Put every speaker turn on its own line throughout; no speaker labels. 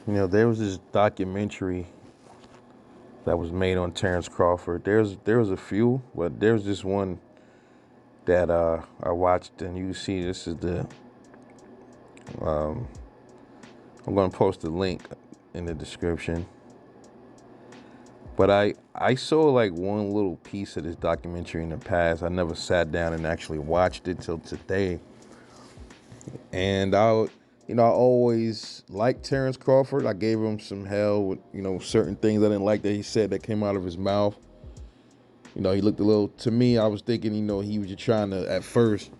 You know, there was this documentary that was made on Terrence Crawford. There was a few, but there's this one that I watched, and you see this is the I'm gonna post the link in the description. But I saw like one little piece of this documentary in the past. I never sat down and actually watched it till today. And I always liked Terrence Crawford. I gave him some hell with, certain things I didn't like that he said that came out of his mouth. He looked a little, to me, I was thinking, he was just trying to, at first,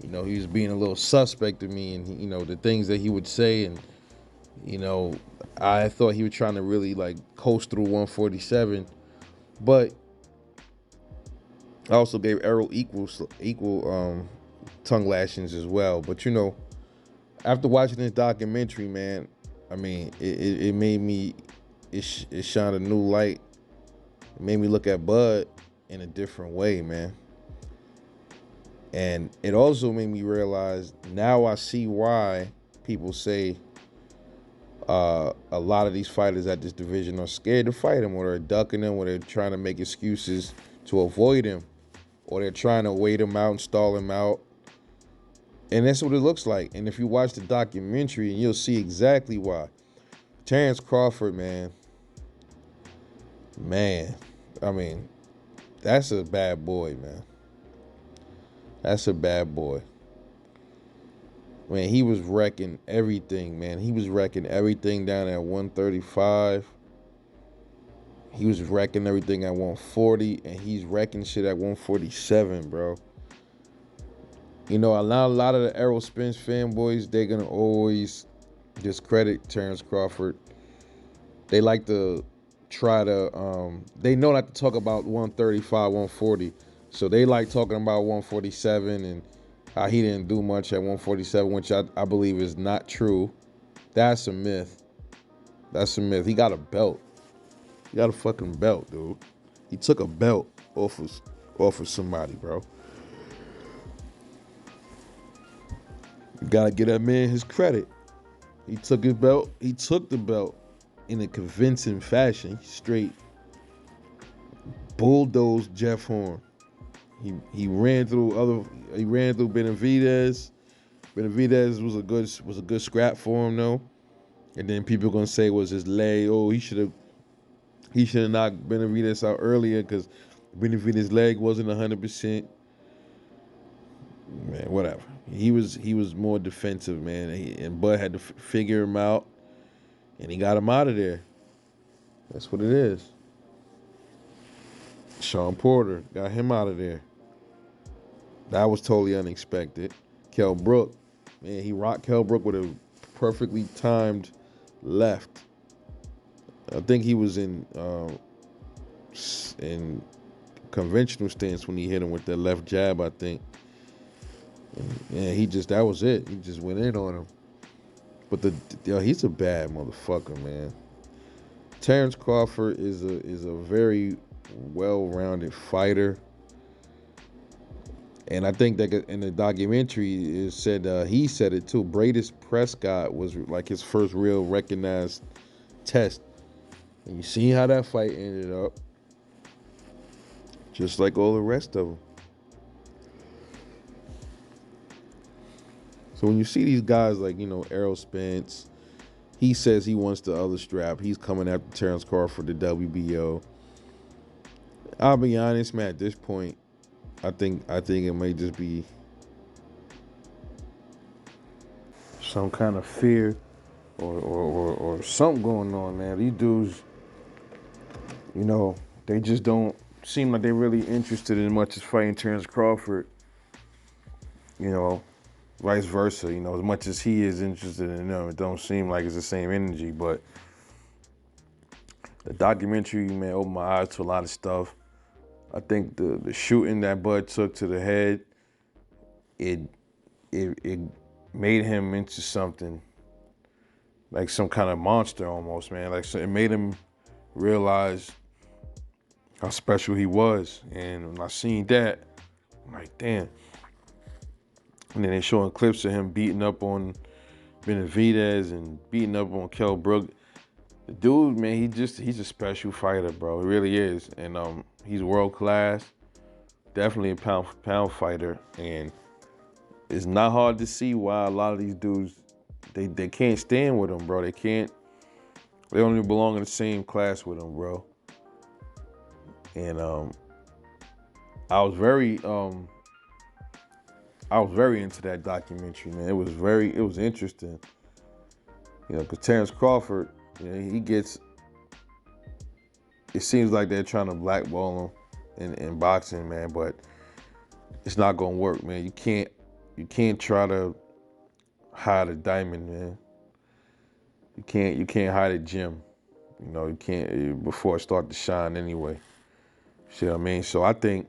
he was being a little suspect to me, and, the things that he would say. And, you know, I thought he was trying to really like coast through 147. But I also gave Errol equal tongue lashings as well. But, after watching this documentary, man, I mean, it made me, it shined a new light. It made me look at Bud in a different way, man. And it also made me realize, now I see why people say a lot of these fighters at this division are scared to fight him, or they're ducking him, or they're trying to make excuses to avoid him, or they're trying to wait him out and stall him out. And that's what it looks like. And if you watch the documentary, you'll see exactly why. Terrence Crawford, man, I mean, that's a bad boy, man. That's a bad boy. Man, he was wrecking everything, man. He was wrecking everything down at 135. He was wrecking everything at 140, and he's wrecking shit at 147, bro. A lot of the Errol Spence fanboys, they're going to always discredit Terrence Crawford. They like to try to, they know not to talk about 135, 140. So they like talking about 147 and how he didn't do much at 147, which I believe is not true. That's a myth. That's a myth. He got a belt. He got a fucking belt, dude. He took a belt off of somebody, bro. You gotta give that man his credit. He took his belt. He took the belt in a convincing fashion. He straight bulldozed Jeff Horn. He ran through Benavidez. Benavidez was a good scrap for him though. And then people gonna say it was his leg. Oh, he should have knocked Benavidez out earlier because Benavidez' leg wasn't 100%. Man, whatever. He was more defensive, man. And Bud had to figure him out, and he got him out of there. That's what it is. Sean Porter got him out of there. That was totally unexpected. Kell Brook, man, he rocked Kell Brook with a perfectly timed left. I think he was in conventional stance when he hit him with that left jab, I think. And that was it. He just went in on him. But he's a bad motherfucker, man. Terrence Crawford is a very well-rounded fighter. And I think that in the documentary, it said, he said it too, Bradis Prescott was like his first real recognized test. And you see how that fight ended up. Just like all the rest of them. So when you see these guys like, Errol Spence, he says he wants the other strap. He's coming after Terrence Crawford, the WBO. I'll be honest, man, at this point, I think it may just be some kind of fear or something going on, man. These dudes, they just don't seem like they're really interested in much as fighting Terrence Crawford. Vice versa, as much as he is interested in them, it don't seem like it's the same energy. But the documentary, man, opened my eyes to a lot of stuff. I think the shooting that Bud took to the head, it made him into something like some kind of monster almost, man. Like, so it made him realize how special he was. And when I seen that, I'm like, damn. And then they showing clips of him beating up on Benavidez and beating up on Kell Brook. The dude, man, he's a special fighter, bro. He really is. And he's world class. Definitely a pound for pound fighter. And it's not hard to see why a lot of these dudes they can't stand with him, bro. They don't even belong in the same class with him, bro. And I was very into that documentary, man. It was interesting. You know, because Terence Crawford, you know, it seems like they're trying to blackball him in boxing, man, but it's not gonna work, man. You can't try to hide a diamond, man. You can't hide a gem. You know, you can't before it start to shine anyway. See what I mean? So I think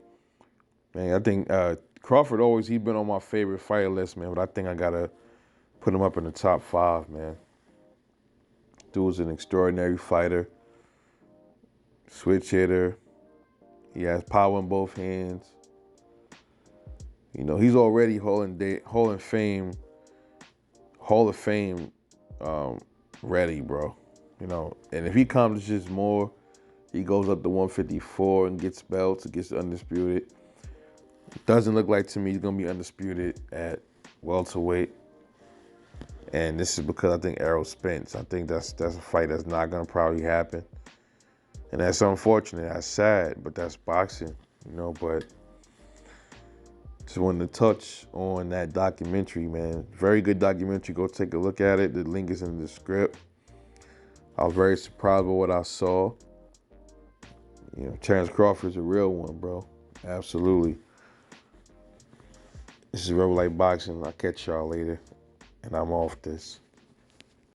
Crawford he's been on my favorite fighter list, man, but I think I gotta put him up in the top 5, man. Dude's an extraordinary fighter, switch hitter. He has power in both hands. You know, he's already Hall of Fame ready, bro. You know, and if he accomplishes more, he goes up to 154 and gets belts, gets undisputed. Doesn't look like to me he's gonna be undisputed at welterweight. And this is because I think Errol Spence. I think that's a fight that's not gonna probably happen. And that's unfortunate. That's sad, but that's boxing, you know. But just wanted to touch on that documentary, man. Very good documentary. Go take a look at it. The link is in the script. I was very surprised by what I saw. You know, Terence Crawford's a real one, bro. Absolutely. This is Rebel Light Boxing. I'll catch y'all later. And I'm off this.